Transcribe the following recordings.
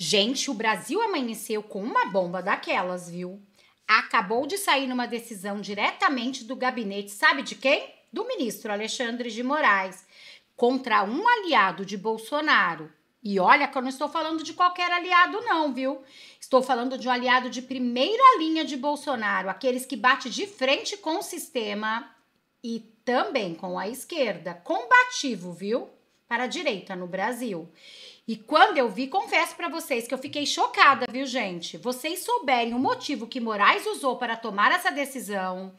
Gente, o Brasil amanheceu com uma bomba daquelas, viu? Acabou de sair numa decisão diretamente do gabinete, sabe de quem? Do ministro Alexandre de Moraes, contra um aliado de Bolsonaro. E olha que eu não estou falando de qualquer aliado não, viu? Estou falando de um aliado de primeira linha de Bolsonaro, aqueles que bate de frente com o sistema e também com a esquerda, combativo, viu? Para a direita no Brasil. E quando eu vi, confesso para vocês que eu fiquei chocada, viu, gente? Vocês souberem o motivo que Moraes usou para tomar essa decisão,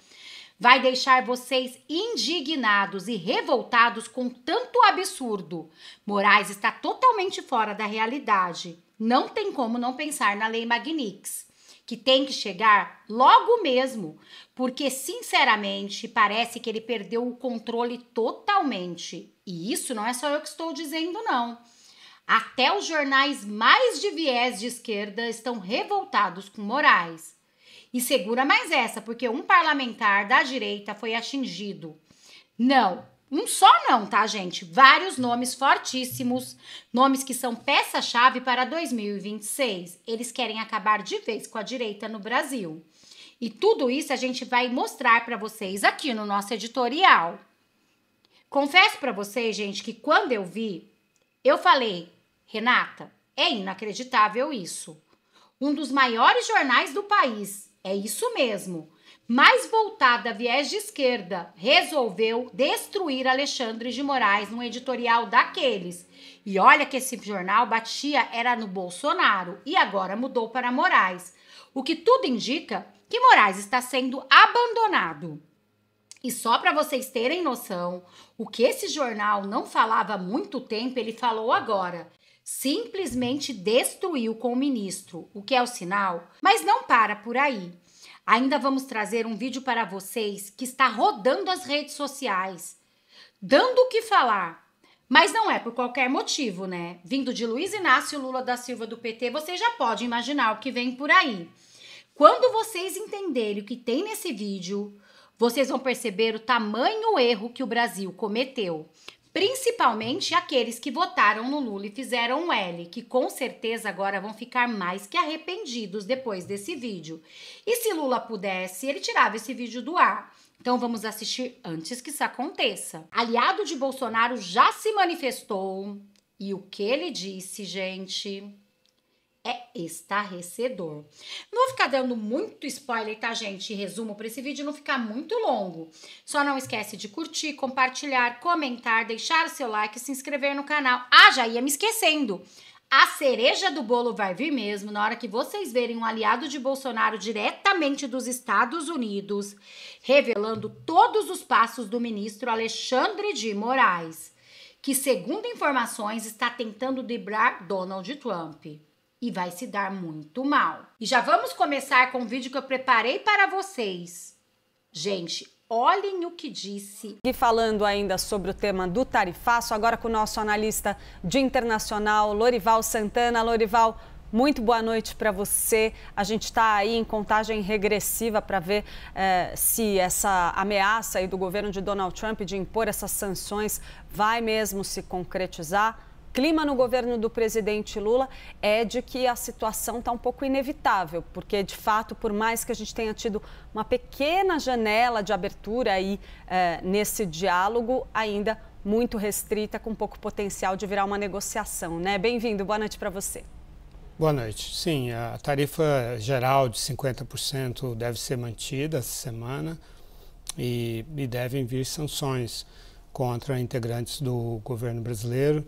vai deixar vocês indignados e revoltados com tanto absurdo. Moraes está totalmente fora da realidade. Não tem como não pensar na Lei Magnitsky, que tem que chegar logo mesmo, porque, sinceramente, parece que ele perdeu o controle totalmente. E isso não é só eu que estou dizendo, não. Até os jornais mais de viés de esquerda estão revoltados com Moraes. E segura mais essa, porque um parlamentar da direita foi atingido. Não, um só não, tá, gente? Vários nomes fortíssimos, nomes que são peça-chave para 2026. Eles querem acabar de vez com a direita no Brasil. E tudo isso a gente vai mostrar para vocês aqui no nosso editorial. Confesso para vocês, gente, que quando eu vi, eu falei, Renata, é inacreditável isso. Um dos maiores jornais do país, é isso mesmo, mais voltado a viés de esquerda, resolveu destruir Alexandre de Moraes num editorial daqueles. E olha que esse jornal batia era no Bolsonaro e agora mudou para Moraes. O que tudo indica que Moraes está sendo abandonado. E só para vocês terem noção, o que esse jornal não falava há muito tempo, ele falou agora. Simplesmente destruiu com o ministro, o que é o sinal, mas não para por aí. Ainda vamos trazer um vídeo para vocês que está rodando as redes sociais, dando o que falar. Mas não é por qualquer motivo, né? Vindo de Luiz Inácio Lula da Silva do PT, você já pode imaginar o que vem por aí. Quando vocês entenderem o que tem nesse vídeo, vocês vão perceber o tamanho erro que o Brasil cometeu. Principalmente aqueles que votaram no Lula e fizeram um L, que com certeza agora vão ficar mais que arrependidos depois desse vídeo. E se Lula pudesse, ele tirava esse vídeo do ar. Então vamos assistir antes que isso aconteça. Aliado de Bolsonaro já se manifestou e o que ele disse, gente, é estarrecedor. Não vou ficar dando muito spoiler, tá, gente? Resumo para esse vídeo não ficar muito longo. Só não esquece de curtir, compartilhar, comentar, deixar o seu like e se inscrever no canal. Ah, já ia me esquecendo. A cereja do bolo vai vir mesmo na hora que vocês verem um aliado de Bolsonaro diretamente dos Estados Unidos, revelando todos os passos do ministro Alexandre de Moraes, que, segundo informações, está tentando driblar Donald Trump. E vai se dar muito mal. E já vamos começar com um vídeo que eu preparei para vocês. Gente, olhem o que disse. E falando ainda sobre o tema do tarifaço, agora com o nosso analista de internacional, Lorival Santana. Lorival, muito boa noite para você. A gente está aí em contagem regressiva para ver se essa ameaça aí do governo de Donald Trump de impor essas sanções vai mesmo se concretizar. Clima no governo do presidente Lula é de que a situação está um pouco inevitável, porque, de fato, por mais que a gente tenha tido uma pequena janela de abertura aí nesse diálogo, ainda muito restrita, com pouco potencial de virar uma negociação, né? Bem-vindo, boa noite para você. Boa noite. Sim, a tarifa geral de 50% deve ser mantida essa semana e devem vir sanções contra integrantes do governo brasileiro.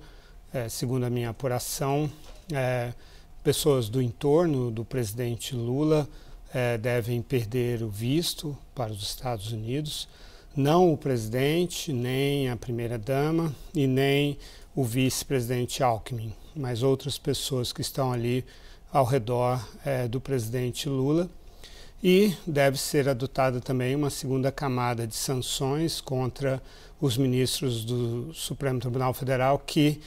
Segundo a minha apuração, pessoas do entorno do presidente Lula devem perder o visto para os Estados Unidos, não o presidente, nem a primeira-dama e nem o vice-presidente Alckmin, mas outras pessoas que estão ali ao redor do presidente Lula. E deve ser adotada também uma segunda camada de sanções contra os ministros do Supremo Tribunal Federal que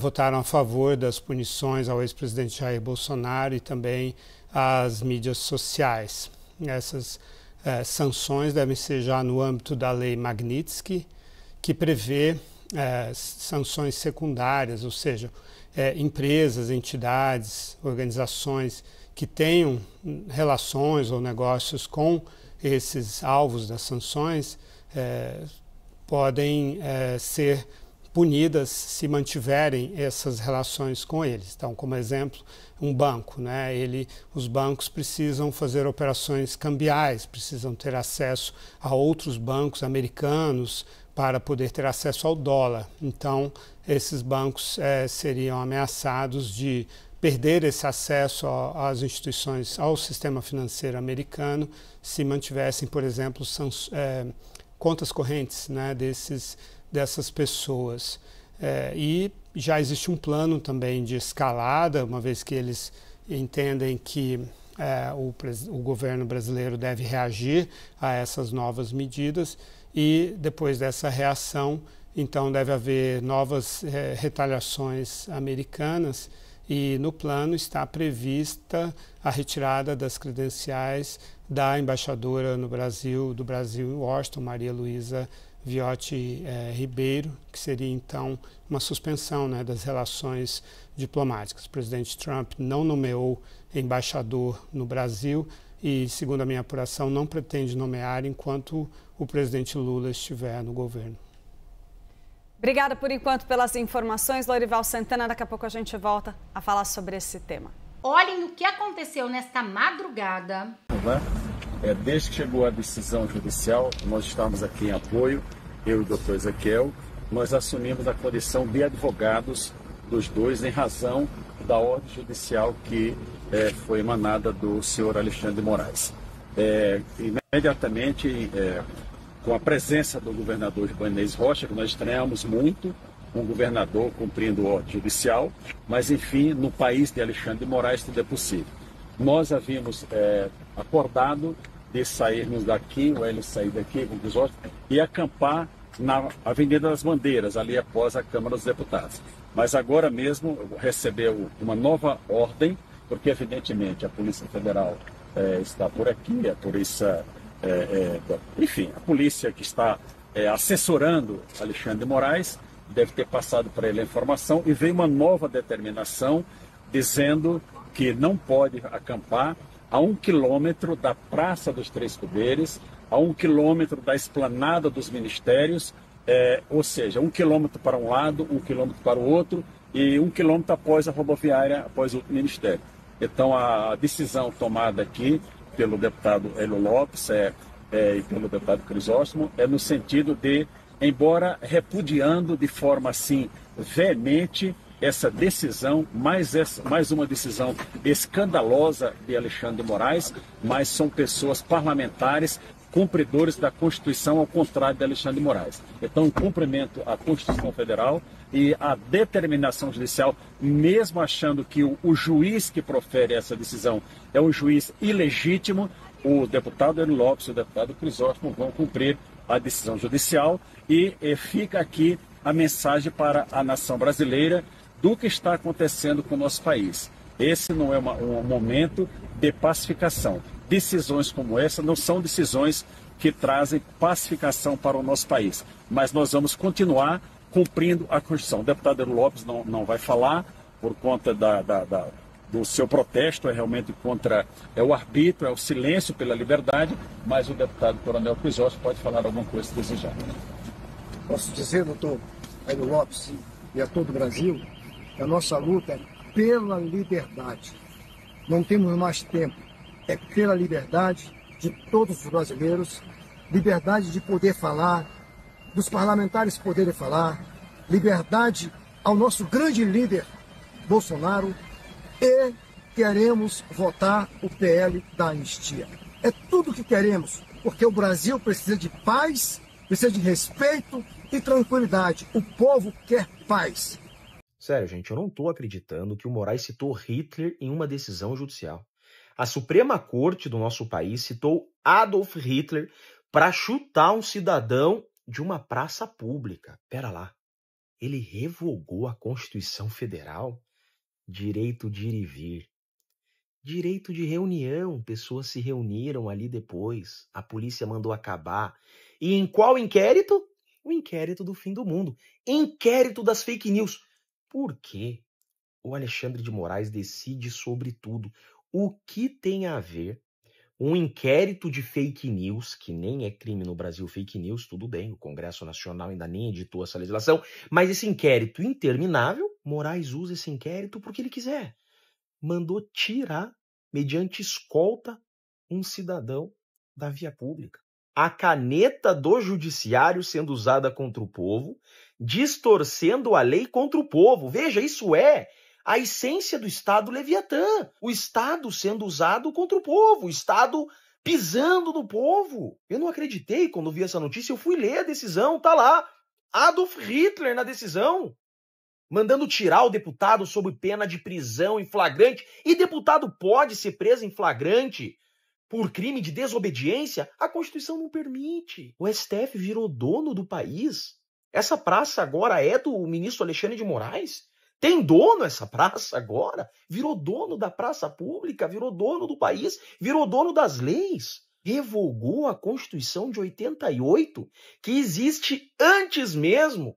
votaram a favor das punições ao ex-presidente Jair Bolsonaro e também às mídias sociais. Essas sanções devem ser já no âmbito da Lei Magnitsky, que prevê sanções secundárias, ou seja, empresas, entidades, organizações que tenham relações ou negócios com esses alvos das sanções podem ser punidas se mantiverem essas relações com eles. Então, como exemplo, um banco, né? Os bancos precisam fazer operações cambiais, precisam ter acesso a outros bancos americanos para poder ter acesso ao dólar. Então, esses bancos seriam ameaçados de perder esse acesso às instituições, ao sistema financeiro americano, se mantivessem, por exemplo, contas correntes, né, dessas pessoas. E já existe um plano também de escalada, uma vez que eles entendem que o governo brasileiro deve reagir a essas novas medidas, e depois dessa reação, então deve haver novas retaliações americanas, e no plano está prevista a retirada das credenciais da embaixadora do Brasil em Washington, Maria Luísa Viotti Ribeiro, que seria então uma suspensão, né, das relações diplomáticas. O presidente Trump não nomeou embaixador no Brasil e, segundo a minha apuração, não pretende nomear enquanto o presidente Lula estiver no governo. Obrigada por enquanto pelas informações, Lorival Santana. Daqui a pouco a gente volta a falar sobre esse tema. Olhem o que aconteceu nesta madrugada. Desde que chegou a decisão judicial, nós estamos aqui em apoio, eu e o doutor Ezequiel. Nós assumimos a condição de advogados dos dois em razão da ordem judicial que foi emanada do senhor Alexandre de Moraes. Imediatamente, com a presença do governador Jovenez Rocha, que nós estranhamos muito um governador cumprindo ordem judicial, mas enfim, no país de Alexandre de Moraes tudo é possível. Nós havíamos acordado de sairmos daqui, o Hélio sair daqui com os outros, e acampar na Avenida das Bandeiras, ali após a Câmara dos Deputados. Mas agora mesmo recebeu uma nova ordem, porque evidentemente a Polícia Federal está por aqui, a polícia, enfim, a polícia que está assessorando Alexandre de Moraes, deve ter passado para ele a informação, e veio uma nova determinação dizendo que não pode acampar a 1 quilômetro da Praça dos Três Poderes, a 1 quilômetro da Esplanada dos Ministérios, ou seja, 1 quilômetro para um lado, 1 quilômetro para o outro, e 1 quilômetro após a rodoviária, após o Ministério. Então, a decisão tomada aqui pelo deputado Hélio Lopes e pelo deputado Crisóstomo é no sentido de, embora repudiando de forma assim veemente essa decisão, mais uma decisão escandalosa de Alexandre de Moraes, mas são pessoas parlamentares, cumpridores da Constituição, ao contrário de Alexandre de Moraes. Então, cumprimento à Constituição Federal e a determinação judicial, mesmo achando que o juiz que profere essa decisão é um juiz ilegítimo, o deputado Hélio Lopes e o deputado Crisóstomo vão cumprir a decisão judicial, e fica aqui a mensagem para a nação brasileira do que está acontecendo com o nosso país. Esse não é um momento de pacificação. Decisões como essa não são decisões que trazem pacificação para o nosso país, mas nós vamos continuar cumprindo a Constituição. O deputado Hélio Lopes não vai falar por conta do seu protesto, realmente contra o arbítrio, é o silêncio pela liberdade, mas o deputado Coronel Crisóstomo pode falar alguma coisa se desejar. Posso dizer, doutor Hélio Lopes, e a todo o Brasil, que a nossa luta é pela liberdade. Não temos mais tempo. É pela liberdade de todos os brasileiros, liberdade de poder falar, dos parlamentares poderem falar, liberdade ao nosso grande líder, Bolsonaro, e queremos votar o PL da anistia. É tudo o que queremos, porque o Brasil precisa de paz, precisa de respeito e tranquilidade. O povo quer paz. Sério, gente, eu não tô acreditando que o Moraes citou Hitler em uma decisão judicial. A Suprema Corte do nosso país citou Adolf Hitler para chutar um cidadão de uma praça pública. Pera lá, ele revogou a Constituição Federal? Direito de ir e vir. Direito de reunião, pessoas se reuniram ali depois, a polícia mandou acabar. E em qual inquérito? O inquérito do fim do mundo. Inquérito das fake news. Por quê? o Alexandre de Moraes decide sobre tudo. O que tem a ver um inquérito de fake news, que nem é crime no Brasil, fake news, tudo bem, o Congresso Nacional ainda nem editou essa legislação, mas esse inquérito interminável, Moraes usa esse inquérito porque ele quiser. Mandou tirar, mediante escolta, um cidadão da via pública. A caneta do judiciário sendo usada contra o povo, distorcendo a lei contra o povo. Veja, isso é a essência do Estado Leviatã. O Estado sendo usado contra o povo, o Estado pisando no povo. Eu não acreditei quando vi essa notícia, eu fui ler a decisão, tá lá. Adolf Hitler na decisão, mandando tirar o deputado sob pena de prisão em flagrante. E deputado pode ser preso em flagrante por crime de desobediência? A Constituição não permite. O STF virou dono do país. Essa praça agora é do ministro Alexandre de Moraes? Tem dono essa praça agora? Virou dono da praça pública, virou dono do país, virou dono das leis. Revogou a Constituição de 88, que existe antes mesmo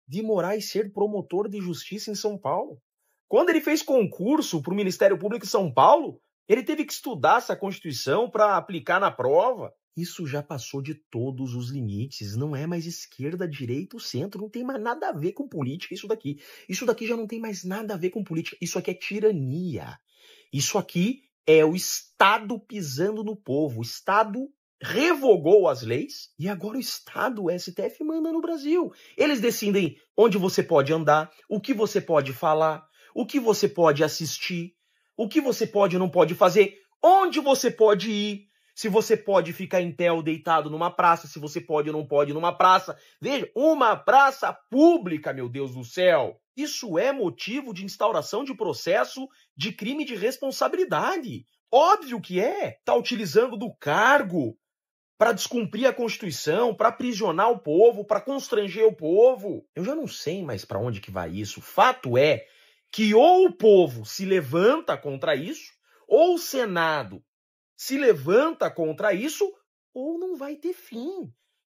de Moraes ser promotor de justiça em São Paulo. Quando ele fez concurso para o Ministério Público em São Paulo, ele teve que estudar essa Constituição para aplicar na prova. Isso já passou de todos os limites. Não é mais esquerda, direita, o centro. Não tem mais nada a ver com política isso daqui. Isso daqui já não tem mais nada a ver com política. Isso aqui é tirania. Isso aqui é o Estado pisando no povo. O Estado revogou as leis e agora o Estado, o STF, manda no Brasil. Eles decidem onde você pode andar, o que você pode falar, o que você pode assistir, o que você pode ou não pode fazer, onde você pode ir, se você pode ficar em pé ou deitado numa praça, se você pode ou não pode ir numa praça. Veja, uma praça pública, meu Deus do céu. Isso é motivo de instauração de processo de crime de responsabilidade. Óbvio que é. Está utilizando do cargo para descumprir a Constituição, para aprisionar o povo, para constranger o povo. Eu já não sei mais para onde que vai isso. Fato é que ou o povo se levanta contra isso, ou o Senado se levanta contra isso, ou não vai ter fim.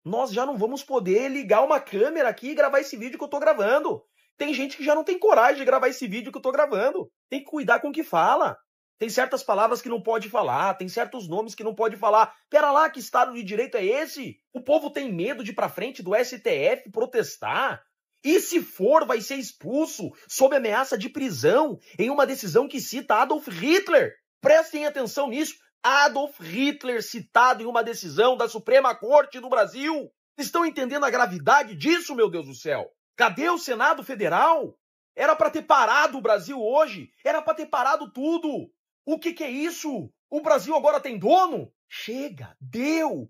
Nós já não vamos poder ligar uma câmera aqui e gravar esse vídeo que eu tô gravando. Tem gente que já não tem coragem de gravar esse vídeo que eu tô gravando. Tem que cuidar com o que fala. Tem certas palavras que não pode falar, tem certos nomes que não pode falar. Pera lá, que Estado de Direito é esse? O povo tem medo de ir pra frente do STF protestar. E se for, vai ser expulso sob ameaça de prisão em uma decisão que cita Adolf Hitler. Prestem atenção nisso. Adolf Hitler citado em uma decisão da Suprema Corte do Brasil. Estão entendendo a gravidade disso, meu Deus do céu? Cadê o Senado Federal? Era para ter parado o Brasil hoje. Era para ter parado tudo. O que é isso? O Brasil agora tem dono? Chega. Deu.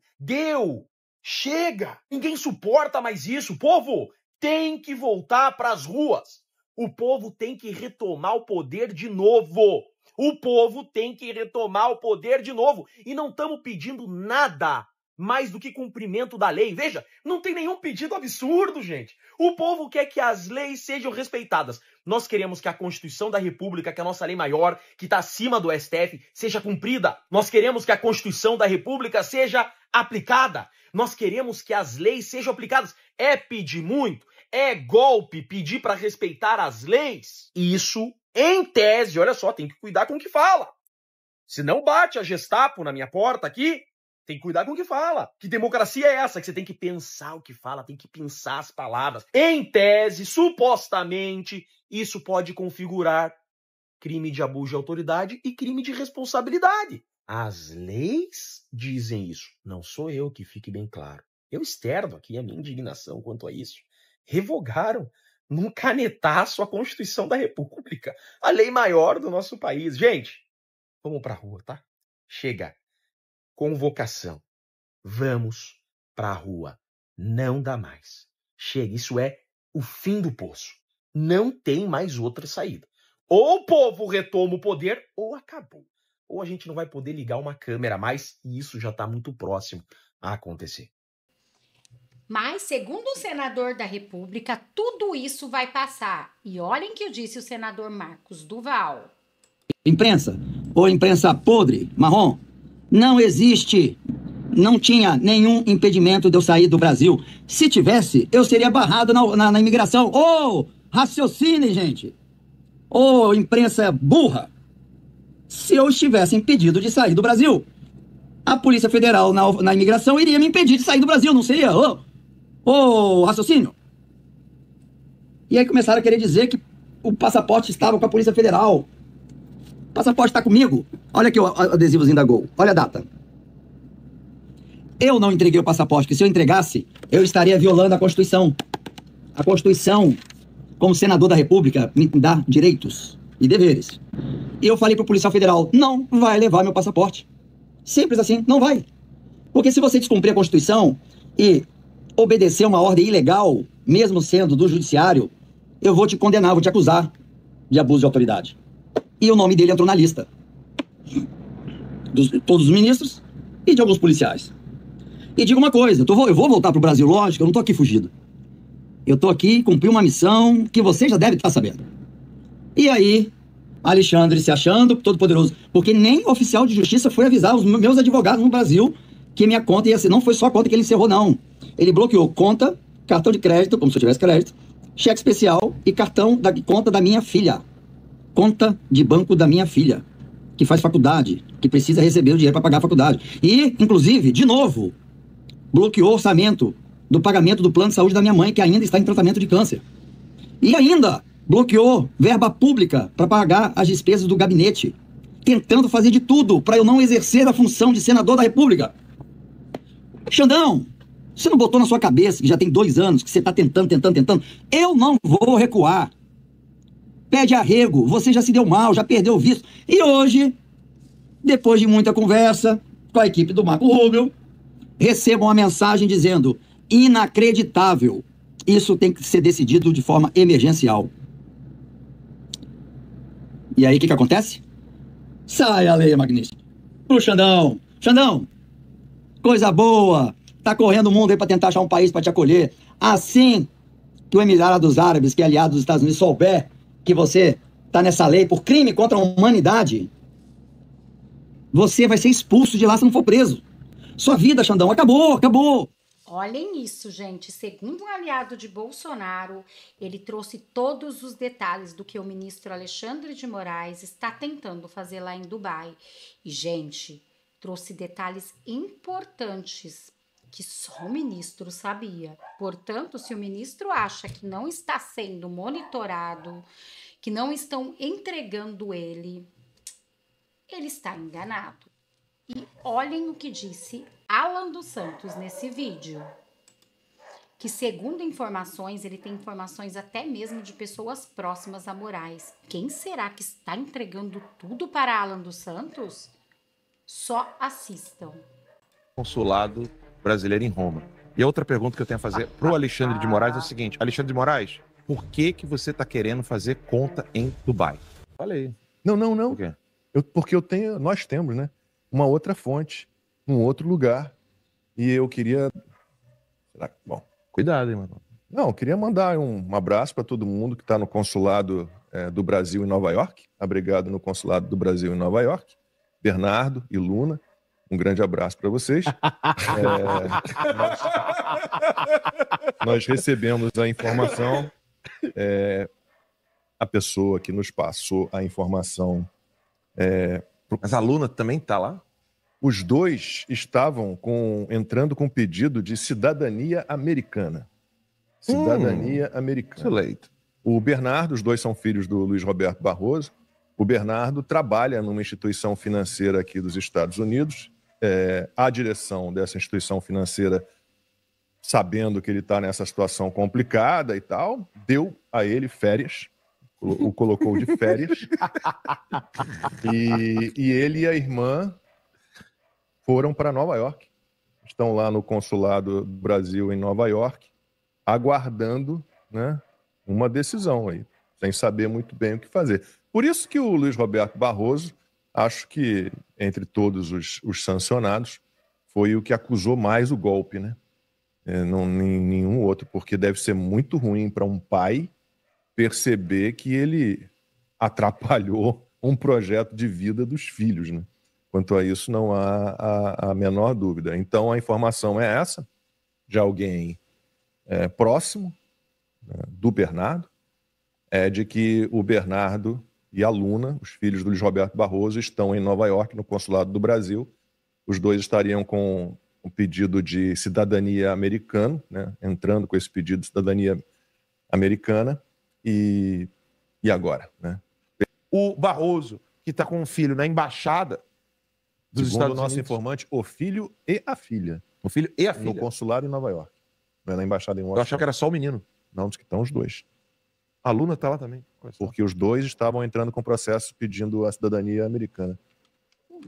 Chega. Ninguém suporta mais isso. O povo tem que voltar para as ruas. O povo tem que retomar o poder de novo. O povo tem que retomar o poder de novo. E não estamos pedindo nada mais do que cumprimento da lei. Veja, não tem nenhum pedido absurdo, gente. O povo quer que as leis sejam respeitadas. Nós queremos que a Constituição da República, que é a nossa lei maior, que está acima do STF, seja cumprida. Nós queremos que a Constituição da República seja aplicada. Nós queremos que as leis sejam aplicadas. É pedir muito, é golpe pedir para respeitar as leis. Isso, em tese, olha só, tem que cuidar com o que fala. Se não bate a Gestapo na minha porta aqui, tem que cuidar com o que fala. Que democracia é essa? Que você tem que pensar o que fala, tem que pensar as palavras. Em tese, supostamente, isso pode configurar crime de abuso de autoridade e crime de responsabilidade. As leis dizem isso. Não sou eu, que fique bem claro. Eu externo aqui a minha indignação quanto a isso. Revogaram num canetaço a Constituição da República, a lei maior do nosso país. Gente, vamos pra rua, tá? Chega. Convocação. Vamos pra rua. Não dá mais. Chega, isso é o fim do poço. Não tem mais outra saída. Ou o povo retoma o poder, ou acabou. Ou a gente não vai poder ligar uma câmera mais, e isso já está muito próximo a acontecer. Mas, segundo o senador da República, tudo isso vai passar. E olhem que disse o senador Marcos Duval. Imprensa, ou imprensa podre, marrom, não existe, não tinha nenhum impedimento de eu sair do Brasil. Se tivesse, eu seria barrado na imigração. Raciocinem, gente. Ô, imprensa burra! Se eu estivesse impedido de sair do Brasil, a Polícia Federal na imigração iria me impedir de sair do Brasil, não seria? Ô, raciocínio! E aí começaram a querer dizer que o passaporte estava com a Polícia Federal. O passaporte está comigo. Olha aqui o adesivozinho da Gol. Olha a data. Eu não entreguei o passaporte, porque se eu entregasse, eu estaria violando a Constituição. A Constituição, como senador da República, me dá direitos e deveres. E eu falei pro policial federal, não vai levar meu passaporte. Simples assim, não vai. Porque se você descumprir a Constituição e obedecer uma ordem ilegal, mesmo sendo do judiciário, eu vou te condenar, vou te acusar de abuso de autoridade. E o nome dele entrou na lista. De todos os ministros e de alguns policiais. E digo uma coisa, eu vou voltar pro Brasil, lógico, eu não tô aqui fugido. Eu tô aqui, cumpri uma missão que você já deve estar sabendo. E aí, Alexandre se achando todo poderoso, porque nem o oficial de justiça foi avisar os meus advogados no Brasil que minha conta ia ser, não foi só a conta que ele encerrou, não. Ele bloqueou conta, cartão de crédito, como se eu tivesse crédito, cheque especial e conta da minha filha. Conta de banco da minha filha, que faz faculdade, que precisa receber o dinheiro para pagar a faculdade. E, inclusive, de novo, bloqueou o orçamento do pagamento do plano de saúde da minha mãe, que ainda está em tratamento de câncer. E ainda bloqueou verba pública para pagar as despesas do gabinete, tentando fazer de tudo para eu não exercer a função de senador da República. Xandão, você não botou na sua cabeça que já tem 2 anos que você está tentando. Eu não vou recuar. Pede arrego, você já se deu mal, já perdeu o visto. E hoje, depois de muita conversa com a equipe do Marco Rubio, recebo uma mensagem dizendo, inacreditável, isso tem que ser decidido de forma emergencial. E aí o que acontece? Sai a lei magnífica pro Xandão. Xandão, coisa boa, tá correndo o mundo aí para tentar achar um país para te acolher. Assim que o Emirados Árabes, que é aliado dos Estados Unidos, souber que você tá nessa lei por crime contra a humanidade, você vai ser expulso de lá se não for preso. Sua vida, Xandão, acabou. Olhem isso, gente. Segundo um aliado de Bolsonaro, ele trouxe todos os detalhes do que o ministro Alexandre de Moraes está tentando fazer lá em Dubai. E, gente, trouxe detalhes importantes que só o ministro sabia. Portanto, se o ministro acha que não está sendo monitorado, que não estão entregando ele está enganado. E olhem o que disse Alan dos Santos nesse vídeo. Que, segundo informações, ele tem informações até mesmo de pessoas próximas a Moraes. Quem será que está entregando tudo para Alan dos Santos? Só assistam. Consulado brasileiro em Roma. E a outra pergunta que eu tenho a fazer pro Alexandre de Moraes é o seguinte: Alexandre de Moraes, por que você está querendo fazer conta em Dubai? Falei. Não. Por quê? Porque nós temos, né, uma outra fonte, um outro lugar. E eu queria... Bom, cuidado, hein, mano. Não, eu queria mandar um abraço para todo mundo que está no consulado do Brasil em Nova York, abrigado no consulado do Brasil em Nova York, Bernardo e Luna, um grande abraço para vocês. Nós recebemos a informação, a pessoa que nos passou a informação... Mas a Luna também está lá? Os dois estavam entrando com pedido de cidadania americana. Cidadania americana. Excelente. O Bernardo, os dois são filhos do Luiz Roberto Barroso. O Bernardo trabalha numa instituição financeira aqui dos Estados Unidos. A direção dessa instituição financeira, sabendo que ele está nessa situação complicada e tal, deu a ele férias. O colocou de férias. E ele e a irmã foram para Nova York. Estão lá no consulado do Brasil em Nova York, aguardando, né, uma decisão aí, sem saber muito bem o que fazer. Por isso que o Luiz Roberto Barroso, acho que entre todos os sancionados, foi o que acusou mais o golpe, né? Não nenhum outro, porque deve ser muito ruim para um pai perceber que ele atrapalhou um projeto de vida dos filhos, né? Quanto a isso, não há a menor dúvida. Então, a informação é essa, de alguém próximo, né, do Bernardo, é de que o Bernardo e a Luna, os filhos do Luiz Roberto Barroso, estão em Nova York, no consulado do Brasil. Os dois estariam com um pedido de cidadania americana, né? Entrando com esse pedido de cidadania americana. E agora, né? O Barroso, que está com um filho na embaixada dos Segundo Estados o nosso Unidos. informante, o filho e a filha. O filho e a filha. No consulado em Nova York. Não é na embaixada em Eu Washington. achava que era só o menino. Não, diz que estão os dois. A Luna está lá também. Porque os dois estavam entrando com processo pedindo a cidadania americana.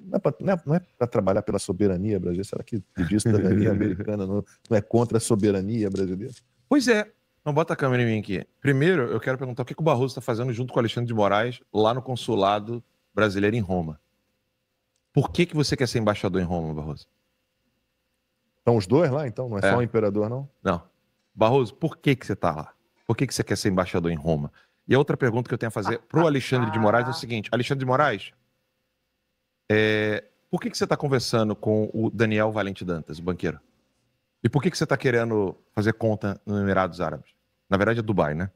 Não é para trabalhar pela soberania brasileira? Será que pedir cidadania americana não é contra a soberania brasileira? Pois é. Então bota a câmera em mim aqui. Primeiro, eu quero perguntar o que o Barroso está fazendo junto com o Alexandre de Moraes lá no consulado brasileiro em Roma. Por que você quer ser embaixador em Roma, Barroso? Estão os dois lá, então? Não é só o imperador, não? Não. Barroso, por que você está lá? Por que você quer ser embaixador em Roma? E a outra pergunta que eu tenho a fazer para o Alexandre de Moraes é o seguinte. Alexandre de Moraes, por que você está conversando com o Daniel Valente Dantas, o banqueiro? E por que você está querendo fazer conta nos Emirados Árabes? Na verdade é Dubai, né?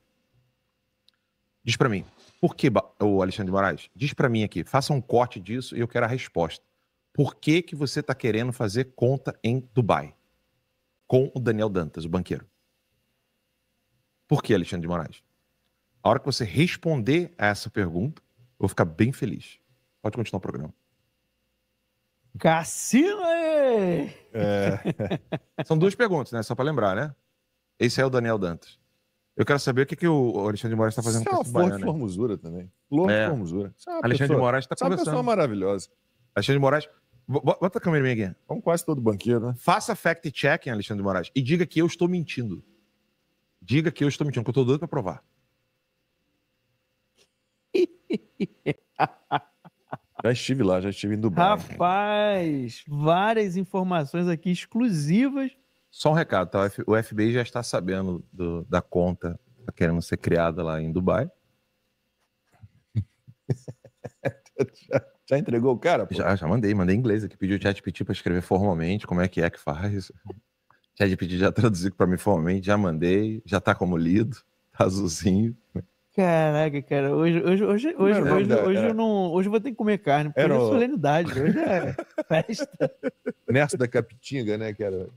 Diz para mim, por que, o Alexandre de Moraes? Diz para mim aqui, faça um corte disso e eu quero a resposta. Por que você está querendo fazer conta em Dubai? Com o Daniel Dantas, o banqueiro. Por que, Alexandre de Moraes? A hora que você responder a essa pergunta, eu vou ficar bem feliz. Pode continuar o programa. Cassino aí! São duas perguntas, né? Só para lembrar, né? Esse é o Daniel Dantas. Eu quero saber o que o Alexandre de Moraes está fazendo com esse baiano. Flor de formosura também. Flor de formosura. Alexandre de Moraes está conversando. É uma pessoa maravilhosa. Alexandre de Moraes... Bota a câmera em mim aqui. Como quase todo banqueiro, né? Faça fact-checking, Alexandre de Moraes, e diga que eu estou mentindo. Diga que eu estou mentindo, que eu estou doido para provar. Já estive lá, já estive em Dubai. Rapaz, várias informações aqui exclusivas. Só um recado, tá? O FBI já está sabendo da conta que está querendo ser criada lá em Dubai. Já entregou o cara? Pô? Já mandei em inglês aqui. Pediu o ChatGPT para escrever formalmente como é que faz. O ChatGPT já traduziu para mim formalmente, já mandei, já está como lido, tá azulzinho. Caraca, cara, hoje eu vou ter que comer carne, porque hoje é solenidade, hoje é festa. Nessa da Capitinga, né, que era...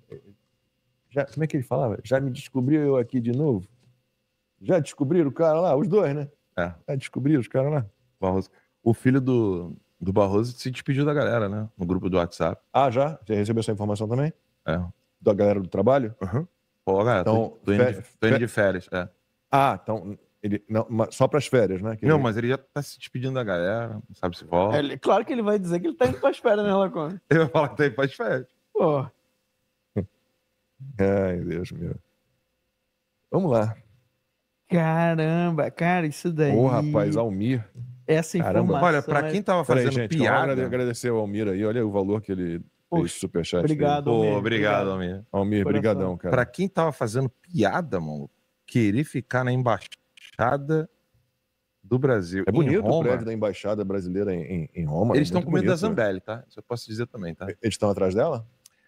como é que ele falava? Já me descobriu eu aqui de novo? Já descobriram o cara lá? Os dois, né? Já descobriram os caras lá? Barroso. O filho do Barroso se despediu da galera, né? No grupo do WhatsApp. Ah, já? Já recebeu essa informação também? É. Da galera do trabalho? Uhum. Pô, galera, então, tô indo de férias, então... só para as férias, né? Não, mas ele já tá se despedindo da galera, não sabe se volta. Claro que ele vai dizer que ele tá indo para as férias, né, Lacombe? Ele vai falar que tá indo para as férias. Pô. Ai, Deus meu. Vamos lá. Caramba, cara, isso daí... Ô, rapaz, Almir. Essa informação... Olha, para quem tava fazendo gente, piada... Vamos agradecer ao Almir aí, olha o valor que ele fez superchat. Obrigado, Almir. Obrigado, Almir. Almir, brigadão, cara. Para quem tava fazendo piada, mano, querer ficar na embaixada do Brasil. É bonito Roma, o prédio da embaixada brasileira em Roma. Eles estão com medo da Zambelli, tá? Isso eu posso dizer também, tá? Eles estão atrás dela?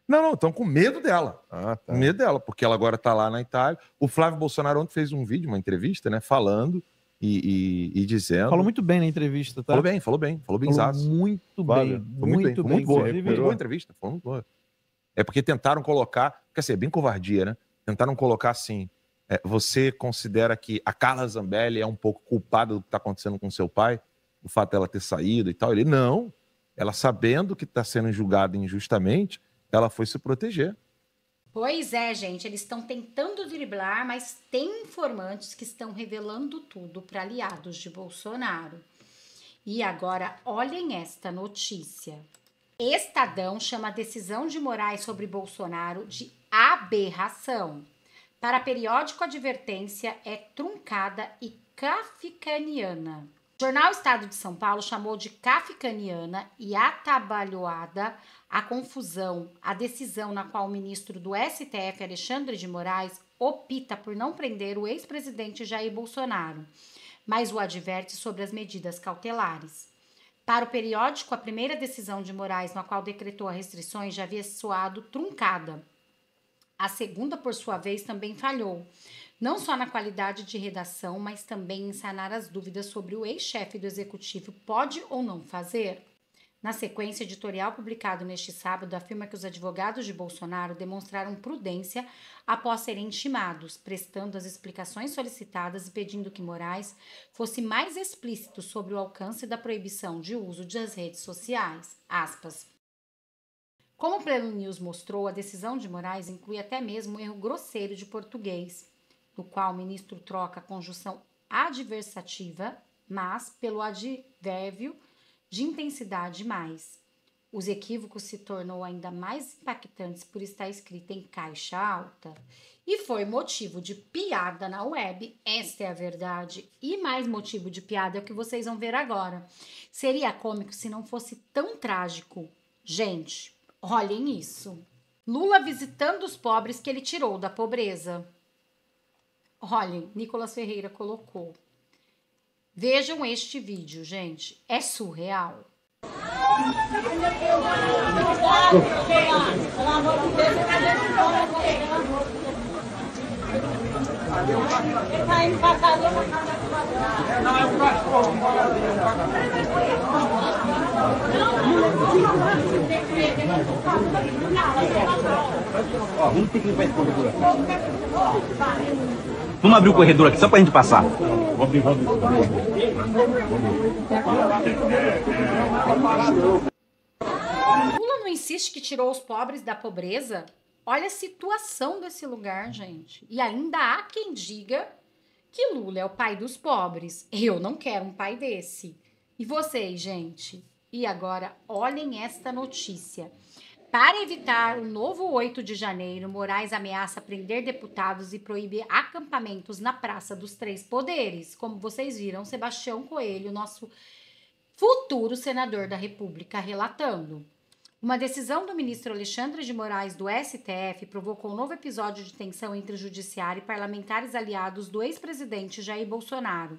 Não, estão com medo dela. Ah, tá. Com medo dela, porque ela agora tá lá na Itália. O Flávio Bolsonaro ontem fez um vídeo, uma entrevista, né? Falando e dizendo... Falou muito bem na entrevista, tá? Falou bem. Falou benzaço. Muito bem. Muito bem. Muito boa entrevista. Foi muito boa. É porque tentaram colocar... Quer dizer, bem covardia, né? Tentaram colocar assim... você considera que a Carla Zambelli é um pouco culpada do que está acontecendo com seu pai? O fato dela ter saído e tal? Ele, não. Ela, sabendo que está sendo julgada injustamente, ela foi se proteger. Pois é, gente. Eles estão tentando driblar, mas tem informantes que estão revelando tudo para aliados de Bolsonaro. E agora, olhem esta notícia. Estadão chama a decisão de Moraes sobre Bolsonaro de aberração. Para periódico, a advertência é truncada e kafkaniana. O jornal Estado de São Paulo chamou de kafkaniana e atabalhoada a confusão, a decisão na qual o ministro do STF, Alexandre de Moraes, opta por não prender o ex-presidente Jair Bolsonaro, mas o adverte sobre as medidas cautelares. Para o periódico, a primeira decisão de Moraes, na qual decretou as restrições, já havia soado truncada. A segunda, por sua vez, também falhou. não só na qualidade de redação, mas também em sanar as dúvidas sobre o ex-chefe do executivo pode ou não fazer. Na sequência editorial publicado neste sábado, afirma que os advogados de Bolsonaro demonstraram prudência após serem intimados, prestando as explicações solicitadas e pedindo que Moraes fosse mais explícito sobre o alcance da proibição de uso das redes sociais. Aspas. Como o Pleno News mostrou, a decisão de Moraes inclui até mesmo um erro grosseiro de português, no qual o ministro troca a conjunção adversativa, mas pelo advérbio de intensidade mais. Os equívocos se tornou ainda mais impactantes por estar escrito em caixa alta e foi motivo de piada na web, esta é a verdade. E mais motivo de piada é o que vocês vão ver agora. Seria cômico se não fosse tão trágico. Gente, olhem isso. Lula visitando os pobres que ele tirou da pobreza. Olhem, Nicolas Ferreira colocou. Vejam este vídeo, gente. É surreal. Vamos abrir o corredor aqui só pra gente passar. Lula não insiste que tirou os pobres da pobreza? Olha a situação desse lugar, gente. E ainda há quem diga que Lula é o pai dos pobres. Eu não quero um pai desse. E vocês, gente? E agora, olhem esta notícia. Para evitar o novo 8 de janeiro, Moraes ameaça prender deputados e proíbe acampamentos na Praça dos Três Poderes. Como vocês viram, Sebastião Coelho, nosso futuro senador da República, relatando. Uma decisão do ministro Alexandre de Moraes do STF provocou um novo episódio de tensão entre o judiciário e parlamentares aliados do ex-presidente Jair Bolsonaro.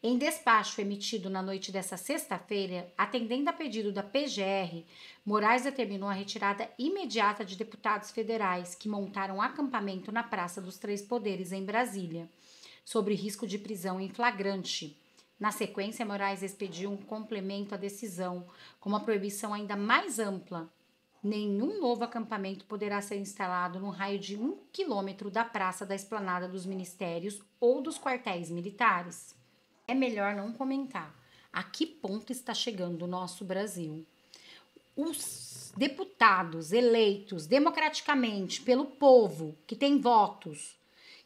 Em despacho emitido na noite desta sexta-feira, atendendo a pedido da PGR, Moraes determinou a retirada imediata de deputados federais que montaram acampamento na Praça dos Três Poderes, em Brasília, sobre risco de prisão em flagrante. Na sequência, Moraes expediu um complemento à decisão, com uma proibição ainda mais ampla. Nenhum novo acampamento poderá ser instalado no raio de 1 quilômetro da Praça da Esplanada dos Ministérios ou dos quartéis militares. É melhor não comentar. A que ponto está chegando o nosso Brasil? Os deputados eleitos democraticamente pelo povo, que tem votos,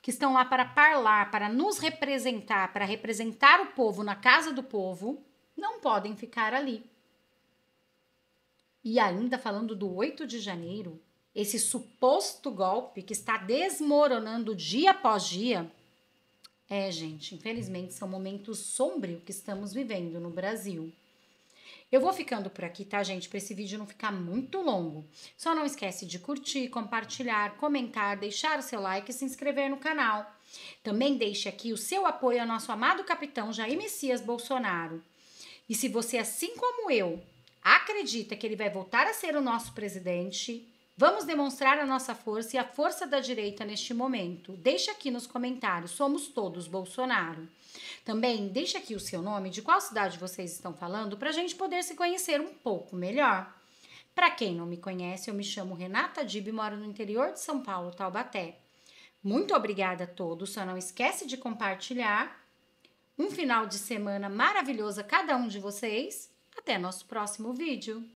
que estão lá para falar, para nos representar, para representar o povo na casa do povo, não podem ficar ali. E ainda falando do 8 de janeiro, esse suposto golpe que está desmoronando dia após dia. Gente, infelizmente são momentos sombrios que estamos vivendo no Brasil. Eu vou ficando por aqui, tá, gente? Para esse vídeo não ficar muito longo. Só não esquece de curtir, compartilhar, comentar, deixar o seu like e se inscrever no canal. Também deixe aqui o seu apoio ao nosso amado capitão Jair Messias Bolsonaro. E se você, assim como eu, acredita que ele vai voltar a ser o nosso presidente, vamos demonstrar a nossa força e a força da direita neste momento. Deixe aqui nos comentários, somos todos Bolsonaro. Também deixe aqui o seu nome, de qual cidade vocês estão falando, para a gente poder se conhecer um pouco melhor. Para quem não me conhece, eu me chamo Renata Dib e moro no interior de São Paulo, Taubaté. Muito obrigada a todos, só não esquece de compartilhar. Um final de semana maravilhoso a cada um de vocês. Até nosso próximo vídeo.